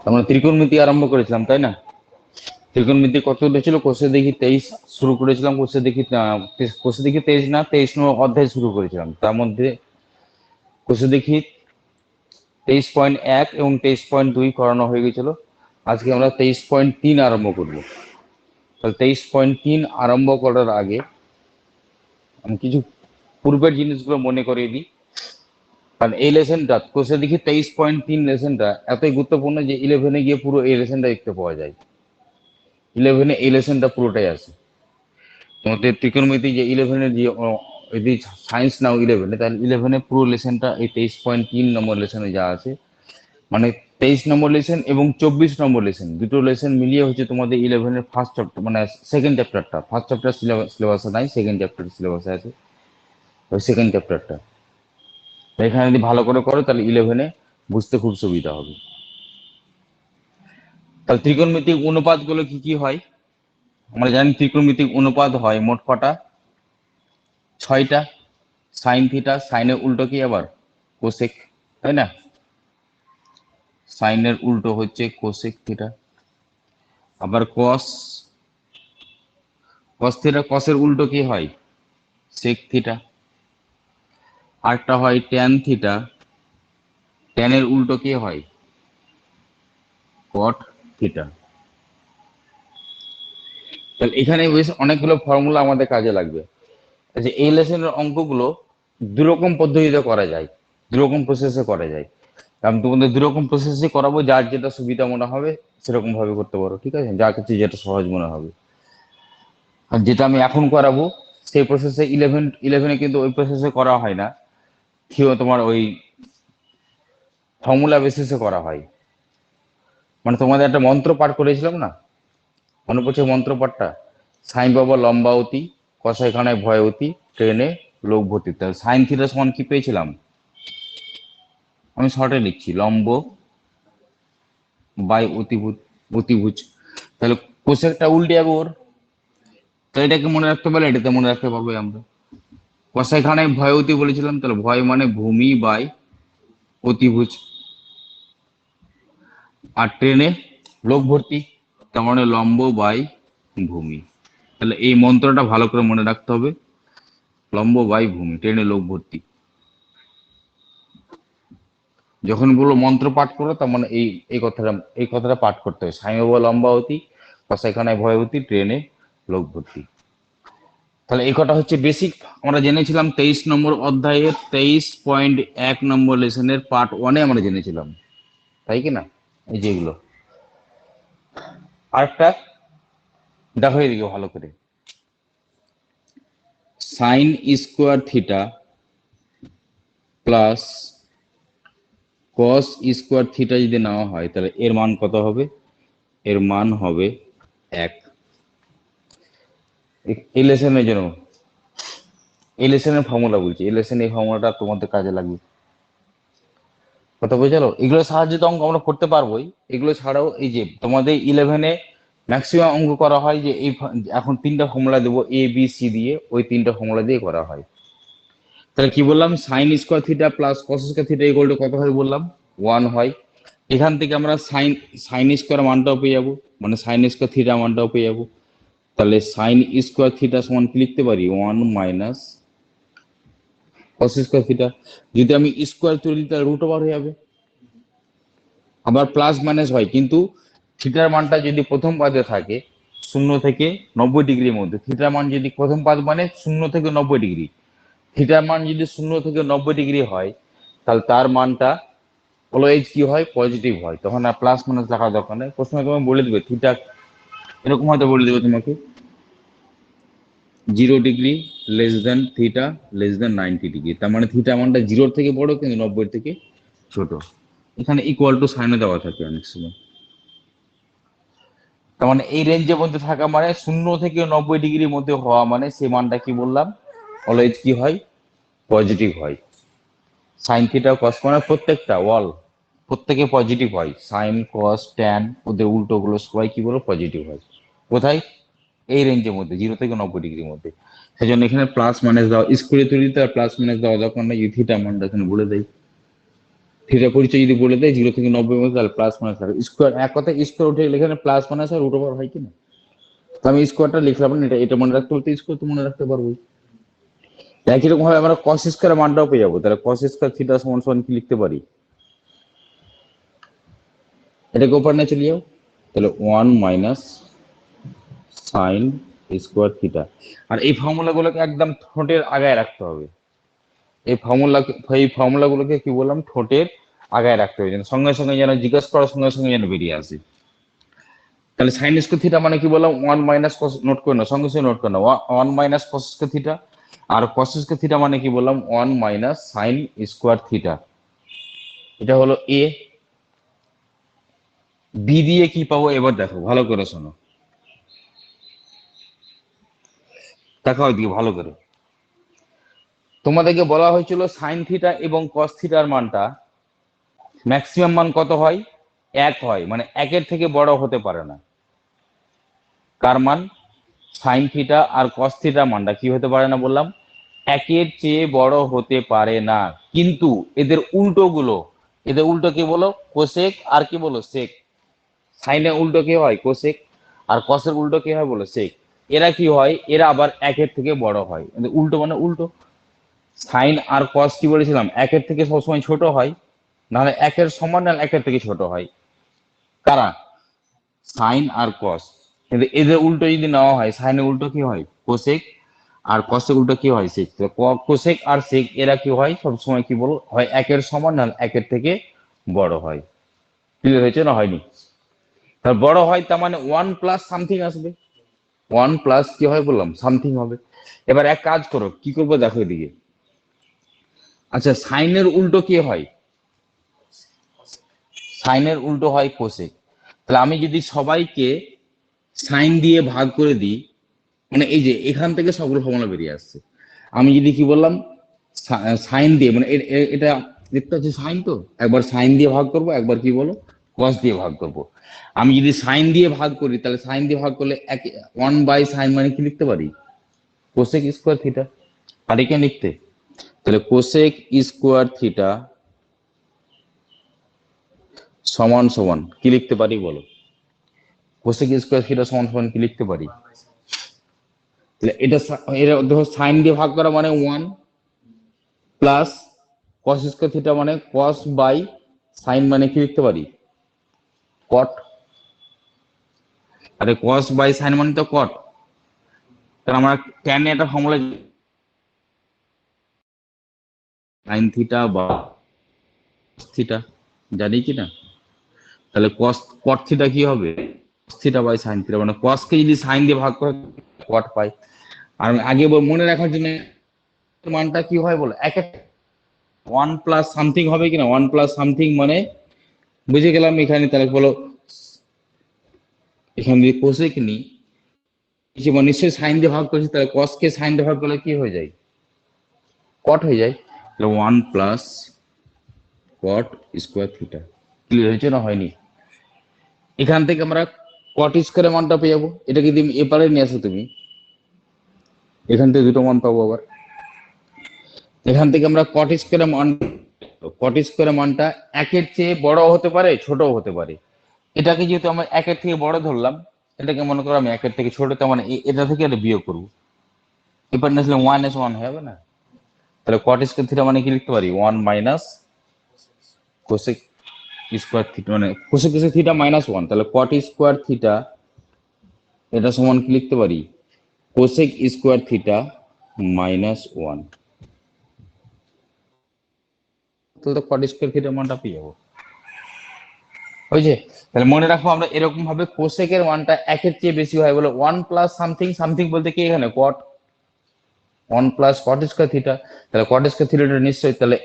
আমরা ত্রিকোণমিতি আরম্ভ করেছিলাম, তাই না? ত্রিকোণমিতি কত ছিল? কোষে দেখি 23 শুরু করেছিলাম। কোষে দেখি 23 না, 23 নম্বর অধ্যায় শুরু করেছিলাম। তার মধ্যে কোষে দেখি 23.1 এবং 23.2 করানো হয়ে গেছিল। আজকে আমরা 23.3 আরম্ভ করব। তাহলে 23.3 আরম্ভ করার আগে আমি কিছু পূর্বের জিনিসগুলো মনে করিয়ে দিই। কারণ এই লেসনটা কোষে দেখি 23.3 লেসনটা এতই গুরুত্বপূর্ণ যে 11-এ গিয়ে পুরো এই লেসনটা দেখতে পাওয়া যায়। 11-এ এই লেসনটা পুরোটাই আছে। তোমাদের ত্রিকোণমিতি যে 11-এর যে যদি সায়েন্স নাও 11-এ, তাহলে 11-এ পুরো লেসনটা এই 23.3 নম্বর লেসনে যা আছে, মানে 23 নম্বর লেসন এবং 24 নম্বর লেসন, দুটো লেসন মিলিয়ে হচ্ছে তোমাদের 11-এর ফার্স্ট চ্যাপ্টার, মানে সেকেন্ড চ্যাপ্টারটা। ফার্স্ট চ্যাপ্টার সিলেবাসে নাই, সেকেন্ড চ্যাপ্টার সিলেবাসে আছে ওই সেকেন্ড চ্যাপ্টারটা। এখানে যদি ভালো করে করো তাহলে 11-এ বুঝতে খুব সুবিধা হবে। তাহলে ত্রিকোণমিতিক অনুপাত গুলো কি কি হয়? আমরা জানি ত্রিকোণমিতিক অনুপাত হয় মোট কটা? 6টা। সাইন থিটা, সাইনের উল্টো কি আবার? কোসেক, তাই না? সাইনের উল্টো হচ্ছে কোসেক থিটা। আবার কস, কস থিটা, কসের উল্টো কি হয়? Sec theta. আরেকটা হয় ট্যান থিটা, ট্যানের উল্টো কি হয়? Cot theta. তাহলে এখানে বেশ অনেকগুলো ফর্মুলা আমাদের কাজে লাগবে। আচ্ছা, এই লেসনের অঙ্কগুলো দুরকম পদ্ধতিতে করা যায়, দুরকম প্রসেসে করা যায়। আমি তোমাদের দুরকম প্রসেসে করাবো, যার যেটা সুবিধা মনে হবে সেরকম ভাবে করতে পারো, ঠিক আছে? যার কাছে যেটা সহজ মনে হবে। আর যেটা আমি এখন করাবো সেই প্রসেসে 11-এ কিন্তু ওই প্রসেসে করা হয় না, তোমার ওই ফর্মুলা বেসিসে করা হয়। মানে তোমাদের একটা মন্ত্র পাঠ করেছিলাম না, মনে পড়ছে মন্ত্র পাঠটা? সাইন বাবা লম্বাবতী, কষাই খানায় ভয়বতী, ট্রেনে লোক ভর্তি। তাহলে সাইন থিটা সমান কি পেয়েছিলাম? আমি শর্টে লিখছি, লম্ব বাই অতিভুজ। তাহলে কোষেরটা উল্টে যাবে ওর। তাহলে এটাকে মনে রাখতে পারলে এটাতে মনে রাখতে পারবো আমরা। কষাই খানায় ভয়বতী বলেছিলাম, তাহলে ভয় মানে ভূমি বাই অতিভুজ। আর ট্রেনে লোক ভর্তি, তার মানে লম্ব বাই ভূমি। তাহলে এই মন্ত্রটা ভালো করে মনে রাখতে হবে, লম্ব বাই ভূমি, ট্রেনে লোক ভর্তি। যখন বললো মন্ত্র পাঠ করো, তার মানে এই কথাটা পাঠ করতে হবে, সাই বাবা লম্বাবতী, কসাইখানায় ভয়বতী, ট্রেনে লোক ভর্তি। তাহলে এই কটা হচ্ছে বেসিক। আমরা জেনেছিলাম 23 নম্বর অধ্যায়ের 23.1 নম্বর লেসনের পার্ট 1-এ আমরা জেনেছিলাম, তাই কি না? এই যেগুলো আরেকটা দেখো এদিকে ভালো করে, sine square theta plus cos square theta যদি নেওয়া হয়, তাহলে এর মান কত হবে? এর মান হবে 1। এই লেসনের জন্য, এই লেসনের ফর্মুলা বলছি, এই লেসনে এই ফর্মুলাটা তোমাদের কাজে লাগবে। কথা বোঝালো? এগুলো সাহায্যে তো অঙ্ক আমরা করতে পারবোই। এগুলো ছাড়াও এই যে তোমাদের 11-এ ম্যাক্সিমাম অঙ্ক করা হয় যে এখন 3টা ফর্মুলা দেবো এ বি সি দিয়ে, ওই 3টা ফর্মুলা দিয়ে করা হয়। তাহলে কি বললাম? Sine square theta plus cos square theta equal two কত হয় বললাম? 1 হয়। এখান থেকে আমরা সাইন স্কোয়ার মানটাও পেয়ে যাবো, মানে সাইন স্কোয়ার থিটা মানটাও পেয়ে যাবো। তাহলে সাইন স্কোয়ার থিটা সমান কি লিখতে পারি? 1 মাইনাস কস স্কোয়ার থিটা। যদি আমি স্কোয়ার তুলে দিই তাহলে রুট ওভার হয়ে যাবে। আবার প্লাস মাইনাস হয়, কিন্তু থিটার মানটা যদি প্রথম পাদে থাকে 0 থেকে 90 ডিগ্রির মধ্যে, থিটার মান যদি প্রথম পাদ মানে 0 থেকে 90 ডিগ্রি, থিটার মান যদি 0 থেকে 90 ডিগ্রি হয়, তাহলে তার মানটা অলওয়েজ কি হয়? পজিটিভ হয়। তখন আর প্লাস মাইনাস লেখার দরকার নেই, প্রশ্নে তোমাকে বলে দেবে থিটা এরকম হয়তো বলে দেবে তোমাকে 0 degree less than theta less than 90 degree. তার মানে থিটা মানটা 0 থেকে বড় কিন্তু 90 থেকে ছোট। এখানে ইকুয়াল টু সাইনে দেওয়া থাকে অনেক সময়। তার মানে এই রেঞ্জের মধ্যে থাকা মানে 0 থেকে 90 ডিগ্রির মধ্যে হওয়া মানে সেই মানটা কি বললাম? অলওয়েজ কি হয়? পজিটিভ হয়। সাইন থিটা কস মানে প্রত্যেকটা প্রত্যেকে পজিটিভ হয়। সাইন কস ট্যান ওদের উল্টো গুলো সবাই কি বলো? পজিটিভ হয়। কোথায়? এই রেঞ্জের মধ্যে, 0 থেকে 90 ডিগ্রির মধ্যে। সেই জন্য এখানে প্লাস মাইনাস দেওয়া, স্কুলে তৈরিতে আর প্লাস মাইনাস দেওয়া দরকার নেই, থিটা মানটা এখানে বলে দেয়। থিটা পরিচয় যদি বলে দেয় 0 থেকে 90 মধ্যে, তাহলে প্লাস মাইনাস আর স্কোয়ার, এক কথা স্কোয়ার উঠে গেলে এখানে প্লাস মাইনাস আর রুট ওভার হয় কিনা। তো আমি স্কোয়ারটা লিখলাম না, এটা মনে রাখতে বলতে স্কোয়ার তো মনে রাখতে পারবো। একই রকম ভাবে আমরা কস স্কোয়ার মানটাও পেয়ে যাবো, তাহলে কস স্কোয়ার থিটা সমান সমান কি লিখতে পারি, এটাকে ওপর নিয়ে চলে যাও, তাহলে 1 মাইনাস সাইন স্কোয়ার থিটা। আর এই ফর্মুলা গুলোকে একদম ঠোঁটের আগায় রাখতে হবে, এই ফর্মুলা গুলোকে কি বললাম, ঠোঁটের আগায় রাখতে হবে, যেন সঙ্গে সঙ্গে যেন জিজ্ঞেস করার সঙ্গে সঙ্গে যেন বেরিয়ে আসে। তাহলে সাইন স্কোয়ার থিটা মানে কি বললাম, 1 মাইনাস কস, নোট করে নাও, সঙ্গে সঙ্গে নোট করে নাও, 1 মাইনাস কস স্কোয়ার থিটা। আর কস স্কোয়ার থিটা মানে কি বললাম, 1 মাইনাস সাইন স্কোয়ার থিটা। এটা হলো এ। বি দিয়ে কি পাবো এবার দেখো, ভালো করে শোনো, দেখো ওইদিকে ভালো করে। তোমাদেরকে বলা হয়েছিল সাইন থিটা এবং কস থিটার মানটা ম্যাক্সিমাম মান কত হয়, 1 হয়, মানে 1-এর থেকে বড় হতে পারে না। কার মান, সাইন থিটা আর কস থিটার মানটা কি হতে পারে না বললাম, 1-এর চেয়ে বড় হতে পারে না। কিন্তু এদের উল্টো গুলো, এদের উল্টো কি বলো, কোসেক আর কি বলো সেক। সাইনের উল্টো কি হয়, কোসেক, আর কসের উল্টো কি হয় বলো, সেক। এরা কি হয়, এরা আবার 1-এর থেকে বড় হয়, এদের উল্টো মানে উল্টো। সাইন আর কস কি বলেছিলাম, 1-এর থেকে সবসময় ছোট হয়, নাহলে 1-এর সমান, নাহলে 1-এর থেকে ছোট হয়। কারা, সাইন আর কস। কিন্তু এদের উল্টো যদি নেওয়া হয়, সাইনের উল্টো কি হয় কোসেক, আর কসের উল্টো কি হয় সেক। কোসেক আর সেক এরা কি হয় সবসময় কি বল হয়, 1-এর সমান নাহলে 1-এর থেকে বড় হয়। ক্লিয়ার হয়েছে না হয়নি, তার বড় হয় তার মানে 1 প্লাস সামথিং আসবে, 1 প্লাস কি হয় বললাম সামথিং হবে। এবার এক কাজ করো, কি করবো দেখো এদিকে। আচ্ছা সাইনের উল্টো কি হয়, সাইনের উল্টো হয় কোসেক। তাহলে আমি যদি সবাইকে সাইন দিয়ে ভাগ করে দিই, মানে এই যে এখান থেকে সবগুলো ফর্মুলা বেরিয়ে আসছে। আমি যদি কি বললাম, সাইন দিয়ে মানে এটা দেখতে হচ্ছে সাইন, তো একবার সাইন দিয়ে ভাগ করব, একবার কি বলো কস দিয়ে ভাগ করব। আমি যদি সাইন দিয়ে ভাগ করি, তাহলে সাইন দিয়ে ভাগ করলে 1/sin মানে কি লিখতে পারি, কোসেক স্কোয়ার থিটা। পারি কেন লিখতে, তাহলে কোসেক স্কোয়ার থিটা সমান সমান কি লিখতে পারি বলো, কোসেক স্কোয়ার থিটা সমান সমান কি লিখতে পারি, তাহলে এটা দেখো সাইন দিয়ে ভাগ করা মানে 1 প্লাস কস স্কোয়ার থিটা মানে কস বাই সাইন মানে কি লিখতে পারি, কট। আরে কস বাই সাইন মানে তো কট। তাহলে আমরা ট্যান একটা ফর্মুলা, সাইন থিটা বা থিটা জানি কি না, তাহলে কস কট থিটা কি হবে, থিটা বাই সাইন থিটা, মানে কস কে যদি সাইন দিয়ে ভাগ করে কট পাই। আর আগে মনে রাখার জন্য মানটা কি হয় বলো, এক 1 প্লাস সামথিং হবে কিনা, 1 প্লাস সামথিং মানে বুঝে গেলাম এখানে। তাহলে বলো এখানে যদি কোসেক নিই, নিশ্চয়ই সাইন দিয়ে ভাগ করছি, তাহলে কস কে সাইন দিয়ে ভাগ করলে কি হয়ে যায়, কট হয়ে যায়। তাহলে 1 plus cot square theta. Clear হয়েছে না হয়নি, এখান থেকে আমরা কট স্কোয়ারের মানটা পেয়ে যাবো। এটা যদি এপারে নিয়ে আসো তুমি, এখান থেকে দুটো মান পাবো আবার। এখান থেকে আমরা কট স্কোয়ারের মান, কট স্কোয়ারের মানটা 1-এর চেয়ে বড় হতে পারে, ছোটও হতে পারে। এটাকে যেহেতু আমরা 1-এর থেকে বড় ধরলাম, এটাকে মনে করো আমি 1-এর থেকে ছোট, তার মানে এটা থেকে এটা বিয়োগ করবো। এবার নিয়ে আসলে 1 হবে না, তাহলে কট স্কোয়ার থিটা মানে কি লিখতে পারি, 1 মাইনাস কোসেক স্কোয়ার থিটা, মানে কোসেক থিটা মাইনাস 1, তাহলে কট স্কোয়ার থিটা এটা সমান কি লিখতে পারি, কোসেক স্কোয়ার থিটা মাইনাস 1। তাহলে তো কট স্কোয়ার থিটার মানটা পেয়ে যাবো, হয়েছে। তাহলে মনে রাখো আমরা এরকম ভাবে কোসেকের মানটা 1-এর চেয়ে বেশি হয় বলে 1 প্লাস সামথিং, সামথিং বলতে কি এখানে কট, 1 প্লাস কট স্কোয়ার থিটা। তাহলে কট স্কোয়ার থিটাটা নিশ্চয়ই তাহলে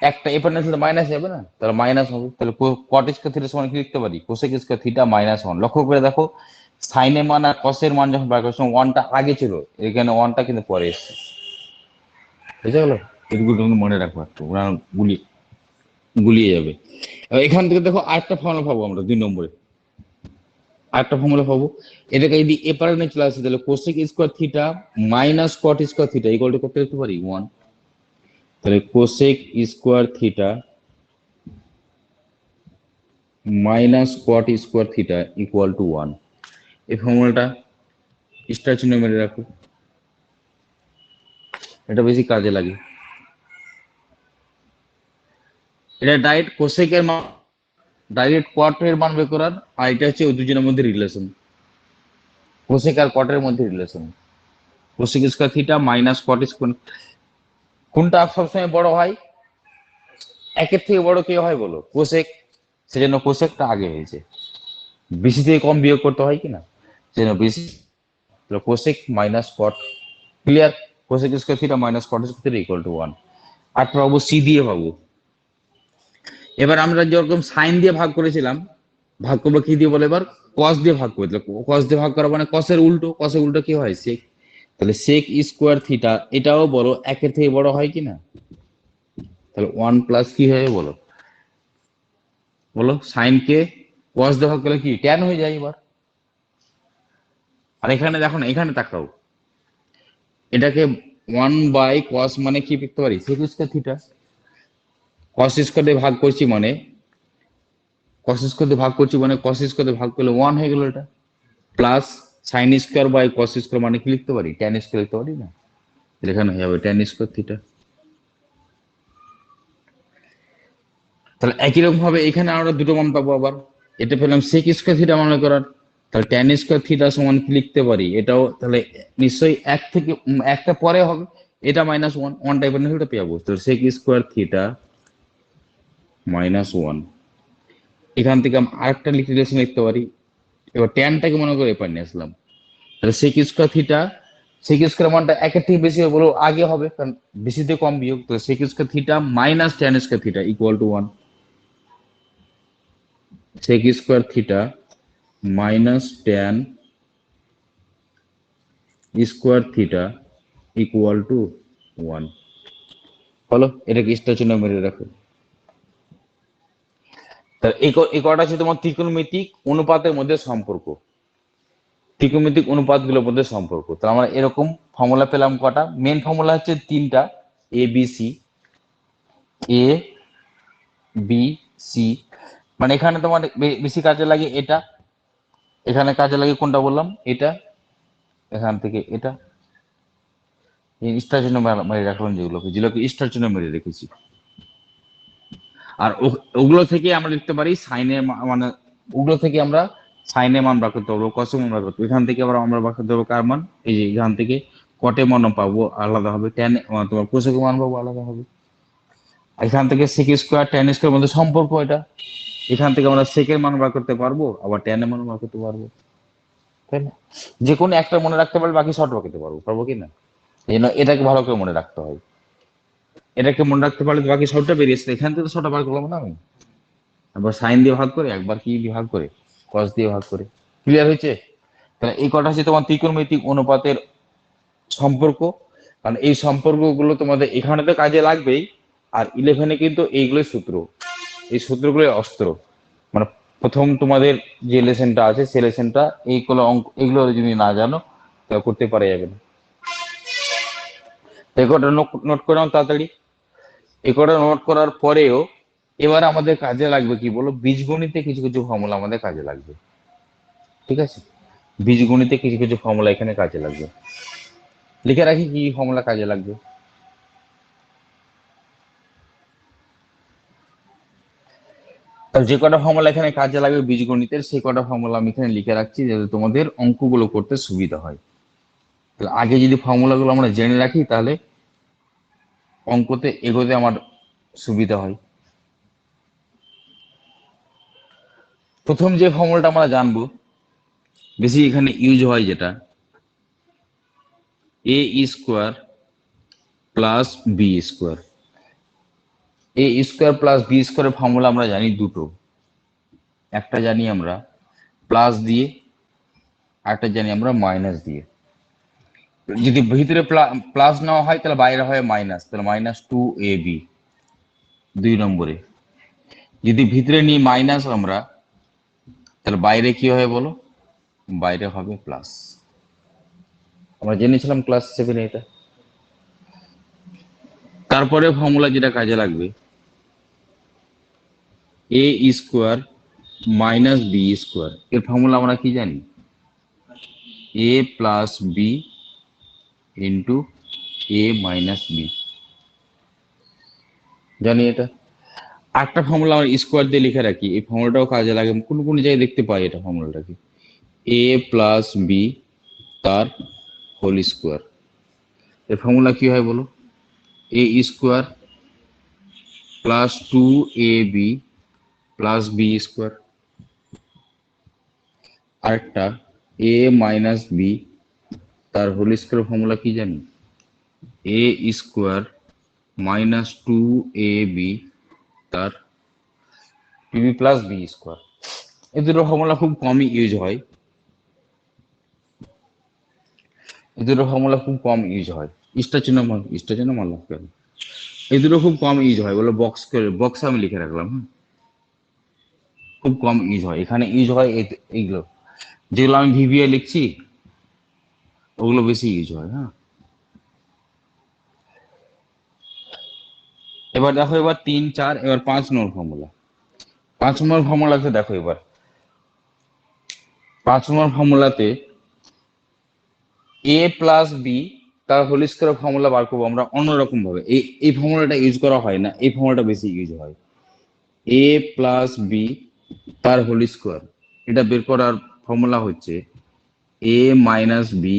একটা এপার না মাইনাস যাবে না, তাহলে মাইনাস হবে। তাহলে কট স্কোয়ার থিটার সমান কি লিখতে পারি, কোসেক স্কোয়ার থিটা মাইনাস 1। লক্ষ্য করে দেখো সাইনের মান আর কসের মান যখন বার করার সময় 1টা আগে ছিল, এখানে 1টা কিন্তু পরে এসছে, বুঝে গেল। এটুকু তুমি মনে রাখবো, একটু গুলিয়ে গুলিয়ে যাবে। এখান থেকে দেখো আরেকটা ফর্মুলা পাবো আমরা 2 নম্বরে, আরেকটা ফর্মুলা পাবো। এটাকে যদি এপারে নিয়ে চলে আসে, তাহলে cosec square theta minus cot square theta equal two কত লিখতে পারি, 1। তাহলে cosec square theta minus cot square theta equal to 1। এই ফর্মুলাটা স্টার চিহ্ন মেরে রাখো, এটা বেশি কাজে লাগে। এটা ডাইরেক্ট কোসেকের মান, ডাইরেক্ট কটের মান বের করার, আর এটা হচ্ছে ওই দুজনের মধ্যে রিলেশন, কোসেক আর কটের মধ্যে relation. Cosec square theta minus cot square, কোনটা সবসময় বড় হয়? একের থেকে বড় কে হয় বলো? কোসেক। সেজন্য কোসেকটা আগে হয়েছে, বেশি থেকে কম বিয়োগ করতে হয় কিনা, সেজন্য বেশি। Cosec minus caught, clear? Cosec square theta minus cot square theta equal to 1। আর পাবো সি দিয়ে পাবো। এবার আমরা যেরকম সাইন দিয়ে ভাগ করেছিলাম, ভাগ করবো কি দিয়ে বলে? এবার কস দিয়ে ভাগ করে দিল। কস দিয়ে ভাগ করা মানে কসের উল্টো, কসের উল্টো কি হয়? সেক। তাহলে সেক স্কোয়ার থিটা এটাও বড়, একের থেকে বড় হয় কিনা? তাহলে 1 প্লাস কি হয় বলো? বলো সাইন কে কস দিয়ে ভাগ করলে কি ট্যান হয়ে যায় এবার। আর এখানে দেখো না, এখানে তাকাও, এটাকে 1 বাই কস মানে কি লিখতে পারি? Sec square theta. Cos square দিয়ে ভাগ করছি মানে, কস স্কোয়ার দিয়ে ভাগ করছি মানে কস স্কোয়ার দিয়ে ভাগ করলে 1 হয়ে গেল এটা। Plus sine square by cos square মানে কি লিখতে পারি? ট্যান স্কোয়ার লিখতে পারি না? এখানে হয়ে যাবে ট্যান স্কোয়ার থিটা। তাহলে একই রকম ভাবে এখানে আমরা দুটো মান পাবো আবার। এটা পেলাম সেক স্কোয়ার থিটা মনে করার, তাহলে ট্যান স্কোয়ার থিটা সমান কি লিখতে পারি? এটাও তাহলে নিশ্চয়ই এক থেকে একটা পরে হবে, এটা মাইনাস 1, 1 টাইপের না, ওটা পেয়ে যাবো। তাহলে সেক স্কোয়ার থিটা মাইনাস 1। এখান থেকে আরেকটা রিলেশন লিখতে পারি। এবার ট্যানটাকে মনে করে এপার নিয়ে আসলাম, তাহলে sec square theta, sec square মানটা একের থেকে বেশি বলো আগে হবে, কারণ বেশি থেকে কম বিয়োগ। তো sec square theta minus tan square theta equal to 1। Sec square theta minus tan square theta equal to 1। বলো এটাকে স্টার চিহ্ন মেরে রাখো। তাহলে এই কটা হচ্ছে তোমার ত্রিকোণমিতিক অনুপাতের মধ্যে সম্পর্ক, ত্রিকোণমিতিক অনুপাতগুলোর মধ্যে সম্পর্ক। তাহলে আমরা এরকম ফর্মুলা পেলাম কটা? মেন ফর্মুলা হচ্ছে তিনটা, A B C. A B C মানে এখানে তোমার বেশি কাজে লাগে এটা, এখানে কাজে লাগে কোনটা বললাম? এটা, এখান থেকে এটা। স্টার চিহ্ন মেরে রাখলাম, যেগুলোকে স্টার চিহ্ন মেরে রেখেছি। আর ওগুলো থেকে আমরা লিখতে পারি সাইনের মানে, ওগুলো থেকে আমরা সাইনের মান বার করতে পারবো, কসের মান বার করতে পারবো। এখান থেকে আবার আমরা বার করতে পারবো কার মান? এই যে এখান থেকে কটে মান পাবো আলাদা হবে, ট্যান তোমার কোসেক মান পাবো আলাদা হবে। এখান থেকে সেক স্কোয়ার ট্যান স্কোয়ার মধ্যে সম্পর্ক এটা, এখান থেকে আমরা সেকের মান বার করতে পারবো, আবার ট্যানের মান বার করতে পারবো, তাই না? যে কোনো একটা মনে রাখতে পারলে বাকি শর্ট বার করতে পারবো, পারবো কি না? এই জন্য এটাকে ভালো করে মনে রাখতে হয়। এটাকে মনে রাখতে পারলে বাকি শর্টটা বেরিয়েছে, এখান থেকে শর্টটা বার করলাম না আমি। একবার সাইন দিয়ে ভাগ করে, একবার কি দিয়ে ভাগ করে, কস দিয়ে ভাগ করে। ক্লিয়ার হয়েছে? তাহলে এই কটা হচ্ছে তোমার ত্রিকোণমিতিক অনুপাতের সম্পর্ক। কারণ এই সম্পর্কগুলো তোমাদের এখানে তো কাজে লাগবেই, আর 11-এ কিন্তু এইগুলোই সূত্র, এই সূত্রগুলোই অস্ত্র। মানে প্রথম তোমাদের যে লেসনটা আছে সেই লেসনটা এইগুলো অঙ্ক, এগুলো যদি না জানো তাহলে করতে পারা যাবে না। এই কটা নোট করে নাও তাড়াতাড়ি। এই কটা নোট করার পরেও এবার আমাদের কাজে লাগবে কি বলো? বীজগণিতে কিছু কিছু ফর্মুলা আমাদের কাজে লাগবে, ঠিক আছে? বীজগণিতে কিছু কিছু ফর্মুলা এখানে কাজে লাগবে, লিখে রাখি কি ফর্মুলা কাজে লাগবে। তাহলে যে কটা ফর্মুলা এখানে কাজে লাগবে বীজগণিতের, সেই কটা ফর্মুলা আমি এখানে লিখে রাখছি যাতে তোমাদের অঙ্কগুলো করতে সুবিধা হয়। তাহলে আগে যদি ফর্মুলাগুলো আমরা জেনে রাখি তাহলে অঙ্কতে এগোতে আমার সুবিধা হয়। প্রথম যে ফর্মুলাটা আমরা জানবো, বেশি এখানে ইউজ হয় যেটা, এ স্কোয়ার প্লাস বি স্কোয়ার। এ স্কোয়ার প্লাস বি স্কোয়ারের ফর্মুলা আমরা জানি দুটো, একটা জানি আমরা প্লাস দিয়ে, আরেকটা জানি আমরা মাইনাস দিয়ে। যদি ভিতরে প্লাস নেওয়া হয় তাহলে বাইরে হয় মাইনাস, তাহলে -2ab 2 নম্বরে। যদি ভিতরে নিই মাইনাস আমরা, তাহলে বাইরে কি হয় বলো? বাইরে হবে প্লাস। আমরা জেনেছিলাম ক্লাস 7 এটা। তারপরে ফর্মুলা যেটা কাজে লাগবে, এ স্কোয়ার মাইনাস বি স্কোয়ার, এর ফর্মুলা আমরা কি জানি? এ প্লাস বি ইন্টু এ মাইনাস বি, জানি এটা। একটা ফর্মুলা আমরা স্কোয়ার দিয়ে লিখে রাখি, এই ফর্মুলাটাও কাজে লাগে, কোন কোন জায়গায় দেখতে পাই এটা ফর্মুলাটাকে। এ প্লাস বি তার হোল স্কোয়ার, এর ফর্মুলা কি হয় বলো? A square plus 2ab plus B square. আরেকটা এ মাইনাস বি তার হোল স্কোয়ার ফর্মুলা কি জানি? এ স্কোয়ার মাইনাস 2ab তার বি প্লাস বি স্কোয়ার। এই দুটো ফর্মুলা খুব কমই ইউজ হয়, এই দুটো ফর্মুলা খুব কম ইউজ হয়। স্টার চিহ্ন মারলাম কেন? এই দুটো খুব কম ইউজ হয়, বলে বক্স করে, বক্সে আমি লিখে রাখলাম। হ্যাঁ, খুব কম ইউজ হয়, এখানে ইউজ হয় এইগুলো যেগুলো আমি ভিভিএ লিখছি, ওগুলো বেশি ইউজ হয়। হ্যাঁ, এবার দেখো, এবার 3, 4, এবার 5 নম্বর ফর্মুলা। 5 নম্বর ফর্মুলাতে দেখো, এবার 5 নম্বর ফর্মুলাতে এ প্লাস বি তার হোল স্কোয়ার ফর্মুলা বার করবো আমরা অন্যরকম ভাবে। এই ফর্মুলাটা ইউজ করা হয় না, এই ফর্মুলাটা বেশি ইউজ হয়। এ প্লাস বি তার হোল স্কোয়ার, এটা বের করার ফর্মুলা হচ্ছে এ মাইনাস বি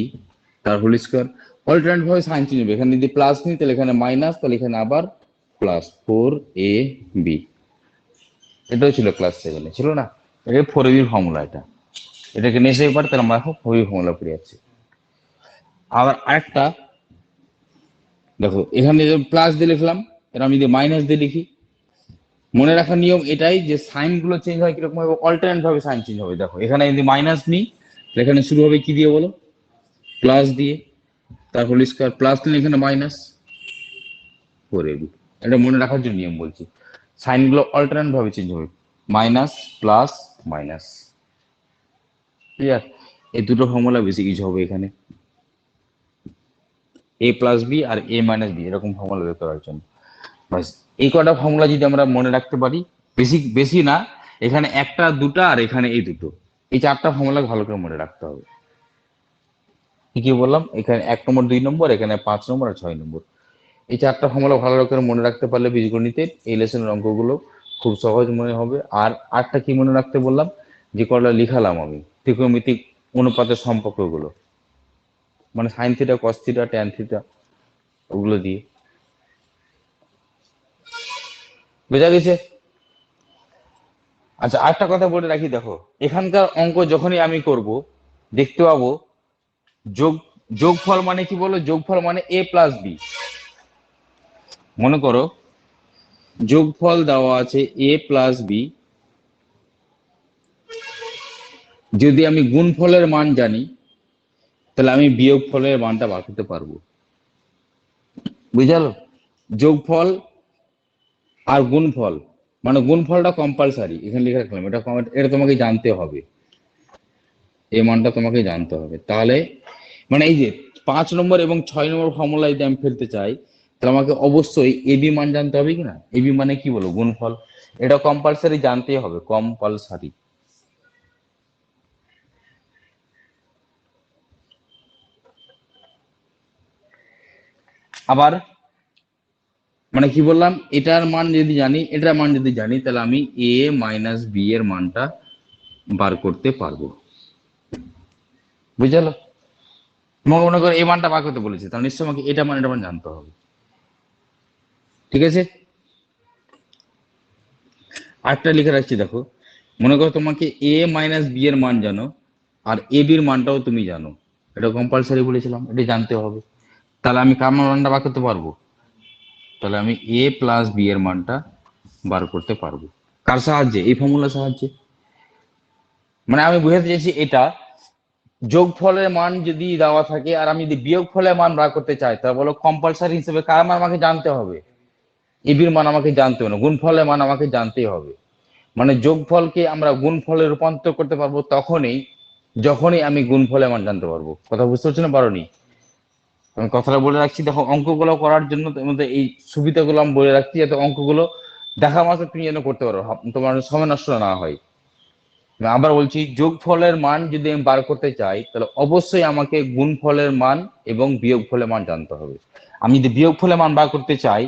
তার হোল স্কোয়ার। অল্টারনেট ভাবে সাইন চেঞ্জ হবে, এখানে যদি প্লাস নিই তাহলে এখানে মাইনাস, তাহলে এখানে আবার প্লাস 4ab। এটাও ছিল ক্লাস 7-এ, ছিল না? এটা 4ab ফর্মুলা, এটাকে নেক্সট এবার তাহলে আমরা এখন 4ab ফর্মুলা পড়ে যাচ্ছি। আবার আরেকটা দেখো, এখানে প্লাস দিয়ে লিখলাম, এটা আমি যদি মাইনাস দিয়ে লিখি, মনে রাখার নিয়ম এটাই যে সাইন গুলো চেঞ্জ হয় কিরকম ভাবে, অল্টারনেট ভাবে সাইন চেঞ্জ হবে। দেখো, এখানে যদি মাইনাস নিই এখানে শুরু হবে কি দিয়ে বলো? প্লাস দিয়ে, তার হোল স্কয়ার, প্লাস নিলে এখানে মাইনাস 4ab। এটা মনে রাখার জন্য নিয়ম বলছি, সাইন গুলো অল্টারনেট ভাবে চেঞ্জ হবে, মাইনাস প্লাস মাইনাস। ক্লিয়ার? এই দুটো ফর্মুলা বেশি ইউজ হবে এখানে, এ প্লাস বি আর এ মাইনাস বি, এরকম ফর্মুলা বের করার জন্য। বাস, এই কটা ফর্মুলা যদি আমরা মনে রাখতে পারি, বেশি বেশি না, এখানে একটা দুটা আর এখানে এই দুটো, এই 4টা ফর্মুলা ভালো করে মনে রাখতে হবে। কি কি বললাম? এখানে 1 নম্বর, 2 নম্বর, এখানে 5 নম্বর আর 6 নম্বর। এই 4টা ফর্মুলা ভালো করে মনে রাখতে পারলে বীজগণিতের এই লেসনের অঙ্কগুলো খুব সহজ মনে হবে। আর আরটা কি মনে রাখতে বললাম? যে কটা লিখালাম আমি, ত্রিকোণমিতিক অনুপাতের সম্পর্কগুলো, মানে sine theta, cos theta, tan theta, ওগুলো দিয়ে। বোঝা গেছে? আচ্ছা, আরেকটা কথা বলে রাখি, দেখো এখানকার অঙ্ক যখনই আমি করব দেখতে পাবো যোগ, যোগফল মানে কি বলো? যোগফল মানে এ প্লাস বি। মনে করো যোগফল দেওয়া আছে এ প্লাস বি, যদি আমি গুণফলের মান জানি তাহলে আমি বিয়োগফলের মানটা বার করতে পারবো। বুঝালো? যোগফল আর গুণফল, মানে গুণফলটা কম্পালসারি, এখানে লিখে রাখলাম, এটা তোমাকে জানতে হবে, এই মানটা তোমাকে জানতে হবে। তাহলে মানে এই যে 5 নম্বর এবং 6 নম্বর ফর্মুলা যদি আমি ফেলতে চাই, তাহলে আমাকে অবশ্যই এবি মান জানতে হবে কিনা। এবি মানে কি বলো? গুণফল। এটা কম্পালসারি জানতেই হবে, কম্পালসারি। আবার মানে কি বললাম, এটার মান যদি জানি, এটার মান যদি জানি, তাহলে আমি এ মাইনাস বি এর মানটা বার করতে পারবো। বুঝলো? তোমাকে মনে করো এই মানটা বার করতে বলেছে, তাহলে নিশ্চয়ই আমাকে এটা মান, এটা মান জানতে হবে। ঠিক আছে? আরেকটা লিখে রাখছি, দেখো মনে করো তোমাকে এ মাইনাস বি এর মান জানো আর এ বির মানটাও তুমি জানো, এটা কম্পালসারি বলেছিলাম, এটা জানতে হবে। তাহলে আমি কার মানটা বার করতে পারবো? তাহলে আমি এ প্লাস বি এর মানটা বার করতে পারবো। কার সাহায্যে? এই ফর্মুলার সাহায্যে। মানে আমি বুঝাতে চাইছি, এটা যোগফলের মান যদি দেওয়া থাকে আর আমি যদি বিয়োগফলের মান বার করতে চাই, তাহলে বলো কম্পালসারি হিসেবে কার মান আমাকে জানতে হবে? এবির মান আমাকে জানতে হবে না, গুণফলের মান আমাকে জানতেই হবে। মানে যোগফলকে আমরা গুণফলে রূপান্তর করতে পারবো তখনই যখনই আমি গুণফলের মান জানতে পারবো। কথা বুঝতে পারছো না? পারোনি? আমি কথাটা বলে রাখছি, দেখো অঙ্কগুলো করার জন্য তোমাদের এই সুবিধাগুলো আমি বলে রাখছি, যাতে অঙ্কগুলো দেখা মাত্র তুমি যেন করতে পারো, তোমার সময় নষ্ট না হয়। আমি আবার বলছি, যোগফলের মান যদি আমি বার করতে চাই, তাহলে অবশ্যই আমাকে গুণফলের মান এবং বিয়োগফলের মান জানতে হবে। আমি যদি বিয়োগফলের মান বার করতে চাই,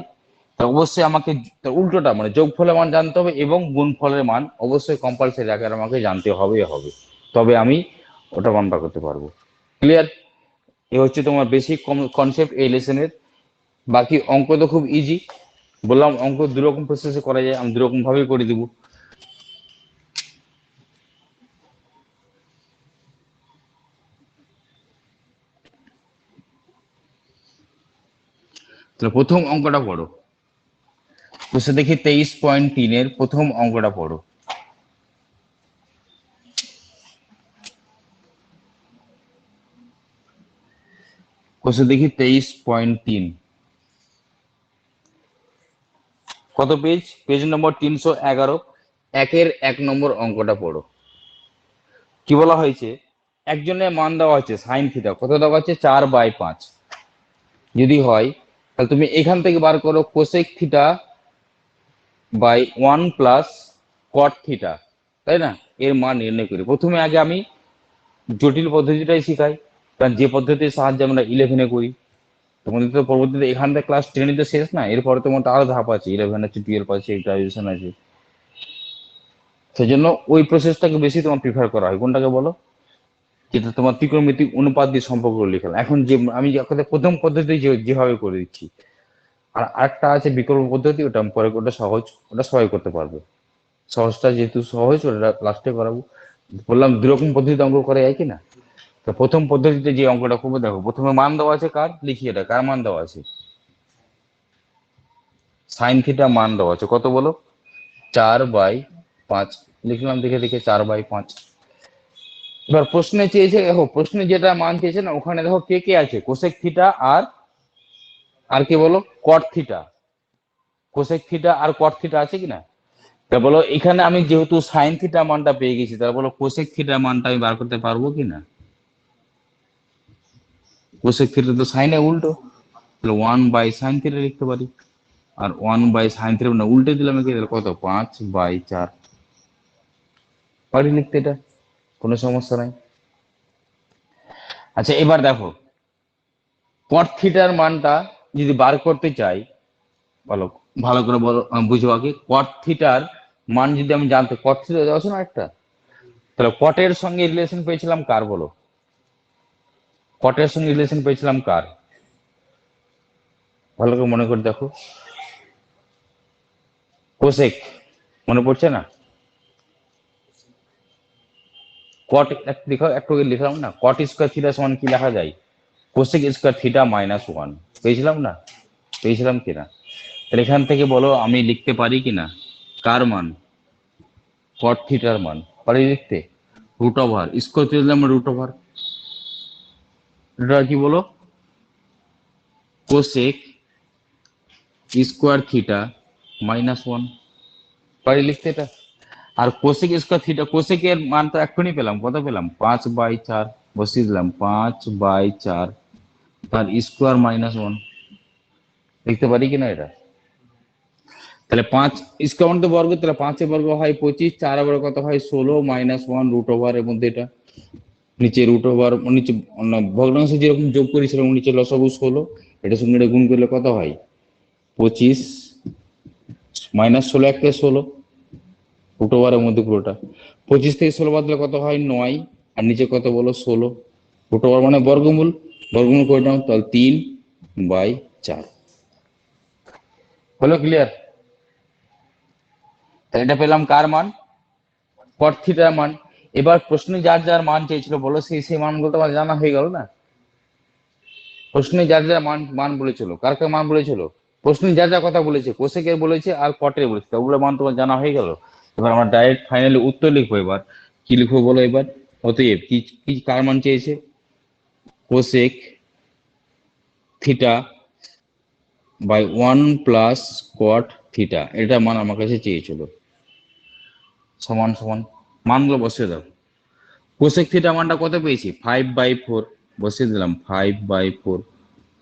তাহলে অবশ্যই আমাকে তার উল্টোটা মানে যোগফলের মান জানতে হবে, এবং গুণফলের মান অবশ্যই কম্পালসারি আকারে আমাকে জানতে হবে হবে, তবে আমি ওটা মান বার করতে পারবো। ক্লিয়ার? এ হচ্ছে তোমার বেসিক কনসেপ্ট এই লেসনের। বাকি অঙ্ক তো খুব ইজি, বললাম অঙ্ক দুরকম প্রসেসে করা যায়, আমি দুরকম ভাবে করে দিব। তাহলে প্রথম অঙ্কটা পড়ো, বসে দেখি 23.3-এর প্রথম অঙ্কটা পড়ো। বসে দেখি 23.3, কত পেজ? পেজ নম্বর 311, 1-1 নম্বর অঙ্কটা পড়ো। কি বলা হয়েছে? একজনের মান দেওয়া হচ্ছে সাইন থিটা, কত দেওয়া হচ্ছে? 4/5। যদি হয় তাহলে তুমি এখান থেকে বার করো cosec theta by 1 + cot theta, তাই না? এর মান নির্ণয় করি। প্রথমে আগে আমি জটিল পদ্ধতিটাই শিখাই, কারণ যে পদ্ধতির সাহায্যে আমরা 11-এ করি। তোমাদের তো পরবর্তীতে এখান থেকে ক্লাস 10 তো শেষ না, এরপরে তোমার তো আরো ধাপ আছে, 11 আছে, 12 আছে, গ্রাজুয়েশন আছে। সেই জন্য ওই প্রসেসটাকে বেশি তোমার প্রিফার করা হয়। কোনটাকে বলো? যেটা তোমার ত্রিকোণমিতিক অনুপাত দিয়ে সম্পর্ক লিখলাম এখন, যে আমি প্রথম পদ্ধতি যেভাবে করে দিচ্ছি। আর আরেকটা আছে বিকল্প পদ্ধতি, ওটা আমি পরে, ওটা সহজ, ওটা সবাই করতে পারবে। সহজটা যেহেতু সহজ, ওটা লাস্টে করাবো। বললাম দুরকম পদ্ধতিতে অঙ্ক করা যায় কিনা। তো প্রথম পদ্ধতিতে যে অঙ্কটা করবো, দেখো প্রথমে মান দেওয়া আছে কার, লিখি এটা, কার মান দেওয়া আছে? সাইন থিটা মান দেওয়া আছে কত বলো? 4/5 লিখলাম, দেখে দেখে 4/5। এবার প্রশ্নে চেয়েছে, দেখো প্রশ্নে যেটা মান চেয়েছে না, ওখানে দেখো কে কে আছে, কোসেক থিটা আর আর কি বলো, কট থিটা। কোসেক থিটা আর কট থিটা আছে কিনা? তা বলো এখানে আমি যেহেতু সাইন থিটা মানটা পেয়ে গেছি, তাহলে বলো কোসেক থিটা মানটা আমি বার করতে পারবো কিনা? কোসেক থিটা তো সাইনে উল্টো, তাহলে 1/sin থিটা লিখতে পারি। আর 1/sin থিটা মানে উল্টে দিলাম একে, তাহলে কত? 5/4 পারি লিখতে, এটা কোনো সমস্যা নাই। আচ্ছা এবার দেখো, কট থিটার মানটা যদি বার করতে চাই, বলো ভালো করে বলো, বুঝো আগে। কট থিটার মান যদি আমি জানতে, কট থিটা দেওয়া আছে না একটা, তাহলে কটের সঙ্গে রিলেশন পেয়েছিলাম কার বলো? কটের সঙ্গে রিলেশন পেয়েছিলাম কার? ভালো করে মনে করে দেখো। কোসেক, মনে পড়ছে না? কট দেখো একটু আগে লিখলাম না, কট স্কোয়ার থিটা সমান কি লেখা যায়? কোসেক স্কোয়ার থিটা -1 পেয়েছিলাম না? পেয়েছিলাম কিনা? তাহলে এখান থেকে বলো আমি লিখতে পারি কিনা কার মান? কট থিটার মান পারি লিখতে। রুট ওভার স্কোয়ার থিটা দিলাম, রুট ওভার, এটা কি বলো? কোসেক স্কোয়ার থিটা -1 পারি লিখতে এটা। আর কোসেক স্কোয়ার থিটা, কোসেকের মান তো এক্ষুনি পেলাম, কত পেলাম? 5/4 বসিয়ে দিলাম, 5/4 তার স্কোয়ার -1 লিখতে পারি কিনা এটা? তাহলে 5 স্কোয়ার মানে তো বর্গ, তাহলে 5 বর্গ হয় 25, 4 বর্গ কত হয়? 16 -1 রুট ওভার এর মধ্যে এটা, নিচে রুট ওভার, নিচে ভগ্নাংশ যেরকম যোগ করি সেরকম নিচে লসাগু 16, এটার সঙ্গে এটা গুণ করলে কত হয়? 25 -16 একটা 16 রুট ওভারের মধ্যে পুরোটা। 25 থেকে 16 বাদ দিলে কত হয়? 9। আর নিচে কত বলো? 16 রুট ওভার মানে বর্গমূল, বর্গমূল করে নাও, তাহলে 3/4 হলো। ক্লিয়ার? তাহলে এটা পেলাম কার মান? কট থিটার মান। এবার প্রশ্নে যার যার মান চেয়েছিল বলো, সেই সেই মানগুলো তোমার জানা হয়ে গেল না? প্রশ্নে যার যার মান মান বলেছিল, কার কার মান বলেছিল? প্রশ্নে যা যা কথা বলেছে, কোসেকের বলেছে আর কটের বলেছে, ওগুলো মান তোমার জানা হয়ে গেল। এবার আমরা ডাইরেক্ট ফাইনালি উত্তর লিখবো। এবার কি লিখবো বলো এবার? অতএব কি কি কার মান চেয়েছে? Cosec theta by 1 + cot theta, এটা মান আমার কাছে চেয়েছিল। সমান সমান মানগুলো বসিয়ে দাও। কোসেক থিটা মানটা কত পেয়েছি? 5/4 বসিয়ে দিলাম, 5/4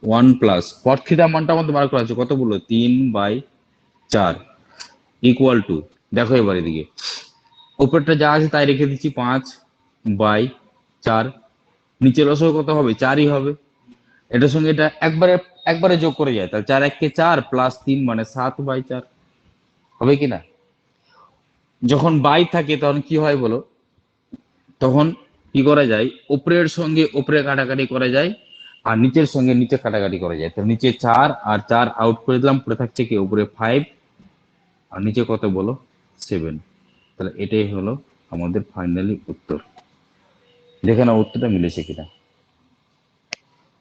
ওয়ান প্লাস কট থিটা মানটা আমাদের বার করা আছে, কত বললো 3/4 ইকুয়াল টু, দেখো এবার এদিকে উপরটা যা আছে তাই রেখে দিচ্ছি 5/4, নিচের লসাগু কত হবে 4ই হবে। এটার সঙ্গে এটা একবারে একবারে যোগ করে যায়, তাহলে 4 1 4 প্লাস 3 মানে 7/4 হবে কিনা। যখন বাই থাকে তখন কি হয় বলো, তখন কি করা যায়, উপরের সঙ্গে উপরে কাটাকাটি করা যায় আর নিচের সঙ্গে নিচে কাটাকাটি করা যায়। তো নিচে 4 আর 4 আউট করে দিলাম, পড়ে থাকছে কি উপরে 5 আর নিচে কত বলো 7। তাহলে এটাই হলো আমাদের ফাইনালি উত্তর। দেখে নাও উত্তরটা মিলেছে কিনা।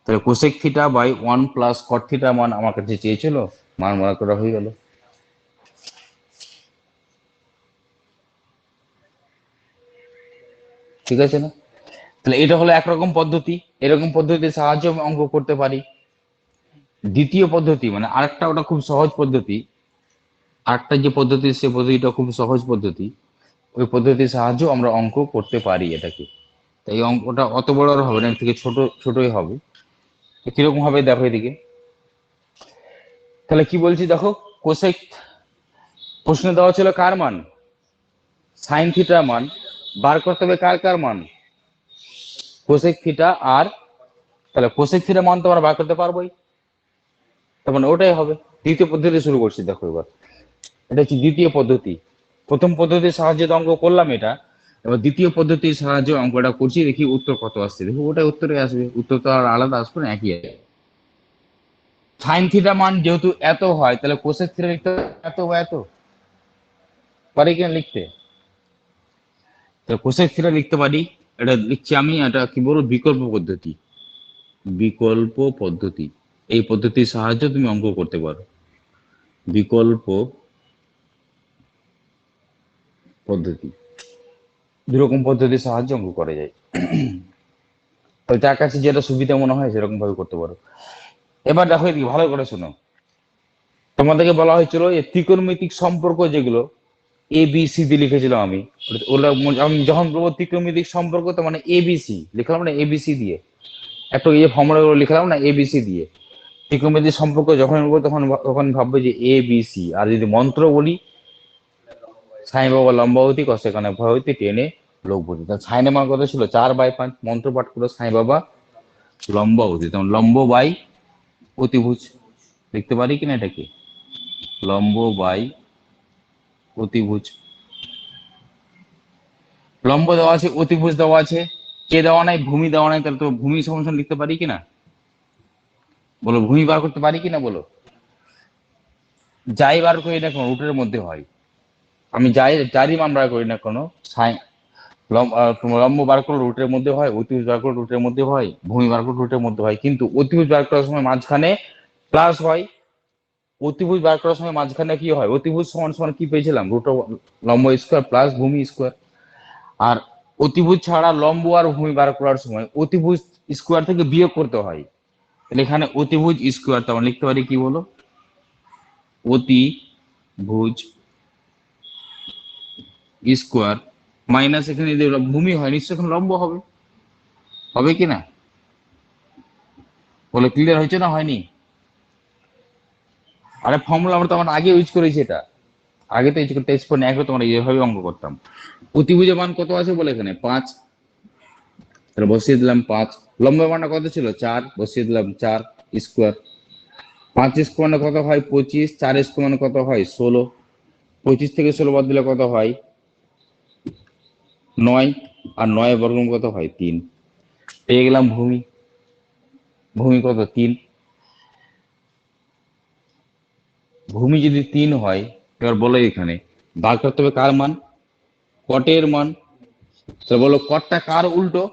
তাহলে cosec theta by 1 plus cot theta মান আমার কাছে চেয়েছিল, মান মনে করা হয়ে গেল। ঠিক আছে না? তাহলে এটা হলো একরকম পদ্ধতি, এরকম পদ্ধতির সাহায্যে আমি অঙ্ক করতে পারি। দ্বিতীয় পদ্ধতি মানে আরেকটা, ওটা খুব সহজ পদ্ধতি, আরেকটা যে পদ্ধতি সে পদ্ধতিটা খুব সহজ পদ্ধতি, ওই পদ্ধতির সাহায্যে আমরা অঙ্ক করতে পারি এটাকে। তাই এই অঙ্কটা অত বড় আর হবে না, এর থেকে ছোট ছোটই হবে। তো কিরকম হবে দেখো এদিকে, তাহলে কি বলছি দেখো, কোসেক প্রশ্ন দেওয়া ছিল কার মান, সাইন থিটার মান বার করতে হবে, কার কার মান, কোসেক থিটা আর, তাহলে কোসেক থিটা মান তো আমরা বার করতে পারবোই, তার মানে ওটাই হবে। দ্বিতীয় পদ্ধতি শুরু করছি দেখো এবার, এটা হচ্ছে দ্বিতীয় পদ্ধতি। প্রথম পদ্ধতির সাহায্যে তো অঙ্ক করলাম এটা, এবার দ্বিতীয় পদ্ধতির সাহায্যে অঙ্কটা করছি, দেখি উত্তর কত আসছে। দেখো ওটাই উত্তরে আসবে, উত্তর তো আর আলাদা আসবে না, একই আছে। সাইন থিটা মান যেহেতু এত হয়, তাহলে কোসেক থিটা লিখতে এত বা এত পারি কিনা লিখতে, তাহলে কোসেক থিটা লিখতে পারি। এটা লিখছি আমি, এটা কি বলবো বিকল্প পদ্ধতি, বিকল্প পদ্ধতি। এই পদ্ধতির সাহায্যে তুমি অঙ্ক করতে পারো, বিকল্প পদ্ধতি। দুরকম পদ্ধতির সাহায্যে অঙ্ক করা যায়, তো যার কাছে যেটা সুবিধা মনে হয় সেরকম ভাবে করতে পারো। এবার দেখো এদিকে ভালো করে শোনো, তোমাদেরকে বলা হয়েছিল এই ত্রিকোণমিতিক সম্পর্ক যেগুলো এ বি সি দিয়ে লিখেছিলাম আমি, ওগুলো আমি যখন বলবো ত্রিকোণমিতিক সম্পর্ক তো মানে এ বি সি লিখলাম না, এ বি সি দিয়ে একটা এই ফর্মুলা গুলো লিখলাম না, এ বি সি দিয়ে। ত্রিকোণমিতিক সম্পর্ক যখন বলবো তখন তখন ভাববে যে এ বি সি, আর যদি মন্ত্র বলি সাই বাবা লম্বাবতী সেখানে ভয়তী টেনে লঘুপতি, তাহলে সাইনের মান কত ছিল 4/5, মন্ত্র পাঠ করো সাই বাবা লম্বাবতী, তখন লম্ব বাই অতিভুজ লিখতে পারি কিনা এটাকে, লম্ব বাই অতিভুজ। লম্ব দেওয়া আছে, অতিভুজ দেওয়া আছে, কে দেওয়া নাই, ভূমি দেওয়া নাই, তাহলে তো ভূমি সমান লিখতে পারি কিনা বলো, ভূমি বার করতে পারি কিনা বলো। যাই বার করি না কোনো রুটের মধ্যে হয়, আমি যাই যারই মান বার করি না কোনো, সাই তোমার লম্ব বার করলে রুটের মধ্যে হয়, অতিভুজ বার করলে রুটের মধ্যে হয়, ভূমি বার করলে রুটের মধ্যে হয়, কিন্তু অতিভুজ বার করার সময় মাঝখানে প্লাস হয়। অতিভুজ বার করার সময় মাঝখানে কি হয়, অতিভুজ সমান সমান কি পেয়েছিলাম, রুট লম্ব স্কোয়ার প্লাস ভূমি স্কোয়ার। আর অতিভুজ ছাড়া লম্ব আর ভূমি বার করার সময় অতিভুজ স্কোয়ার থেকে বিয়োগ করতে হয়, তাহলে এখানে অতিভুজ স্কোয়ার, তখন লিখতে পারি কি বলো, অতিভুজ স্কোয়ার মাইনাস এখানে যদি ভূমি হয় নিশ্চয় এখানে লম্ব হবে, হবে কি না বলে, ক্লিয়ার হয়েছে না হয়নি। আরে ফর্মুলা আমরা তো আমার আগে ইউজ করেছি, এটা আগে তো ইউজ করতে এক্সপোর্ট একবার তোমরা এইভাবে অঙ্ক করতাম। অতিভুজের মান কত আছে বলে এখানে 5, তাহলে বসিয়ে দিলাম 5, লম্বের মানটা কত ছিল 4, বসিয়ে দিলাম 4 স্কোয়ার, 5 স্কোয়ার মানে কত হয় 25, 4 স্কোয়ার মানে কত হয় 16, 25 থেকে 16 বাদ দিলে কত হয় 9, আর 9 বর্গমূল কত হয় 3, পেয়ে গেলাম ভূমি, ভূমি কত 3। ভূমি যদি 3 হয়, এবার বলো এখানে বার করতে হবে কার মান, কটের মান। তো বলো কটটা কার উল্টো,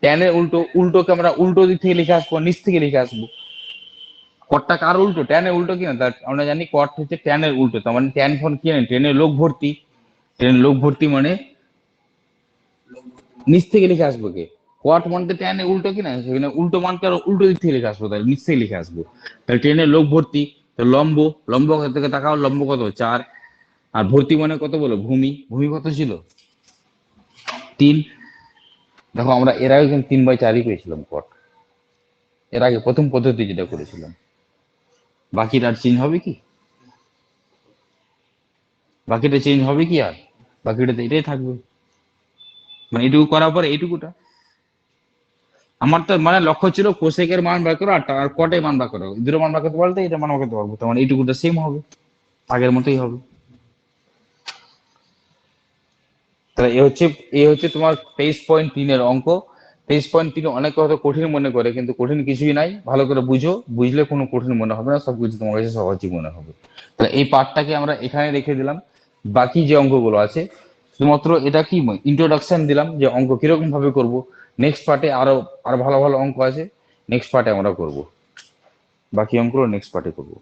ট্যানের উল্টো, উল্টোকে আমরা উল্টো দিক থেকে লিখে আসবো, নিচ থেকে লিখে আসবো। কটটা কার উল্টো, ট্যানের উল্টো কিনা, তার আমরা জানি কট হচ্ছে ট্যানের উল্টো, তার মানে ট্যান ফোন কি জানি ট্রেনের লোক ভর্তি, ট্রেনের লোক ভর্তি মানে নিচ থেকে লিখে আসবো কে, কট মানতে ট্যানের উল্টো কিনা, সেখানে উল্টো মানকে আর উল্টো দিক থেকে লিখে আসবো, তাহলে নিচ থেকে লিখে আসবো। তাহলে ট্রেনের লোক ভর্তি, তো লম্ব, লম্ব থেকে তাকাও, লম্ব কত 4, আর ভর্তি মানে কত বলো ভূমি, ভূমি কত ছিল 3। দেখো আমরা এর আগে কিন্তু 3/4 পেয়েছিলাম কট, এর আগে প্রথম পদ্ধতি যেটা করেছিলাম, বাকিটা আর চেঞ্জ হবে কি? বাকিটা চেঞ্জ হবে কি আর? বাকিটা তো এটাই থাকবে, মানে এইটুকু করার পরে এইটুকুটা। আমার তো মানে লক্ষ্য ছিল কোশেকের মান বার করো, আর কটের মান বার করো, দুটো মান বার করতে পারলে এটা মান বার করতে পারবো, তোমার এইটুকুটা সেম হবে, আগের মতোই হবে। তাহলে এ হচ্ছে তোমার 23.3 এর অঙ্ক। 23.3 অনেকে হয়তো কঠিন মনে করে, কিন্তু কঠিন কিছুই নাই, ভালো করে বুঝো, বুঝলে কোনো কঠিন মনে হবে না, সবকিছু তোমার কাছে সহজই মনে হবে। তাহলে এই পার্টটাকে আমরা এখানে রেখে দিলাম। বাকি যে অঙ্কগুলো আছে, শুধুমাত্র এটা কি ইন্ট্রোডাকশন দিলাম যে অঙ্ক কিরকম ভাবে করব। নেক্সট পার্টে আরো আরো ভালো ভালো অঙ্ক আছে, নেক্সট পার্টে আমরা করব, বাকি অঙ্কগুলো নেক্সট পার্টে করব।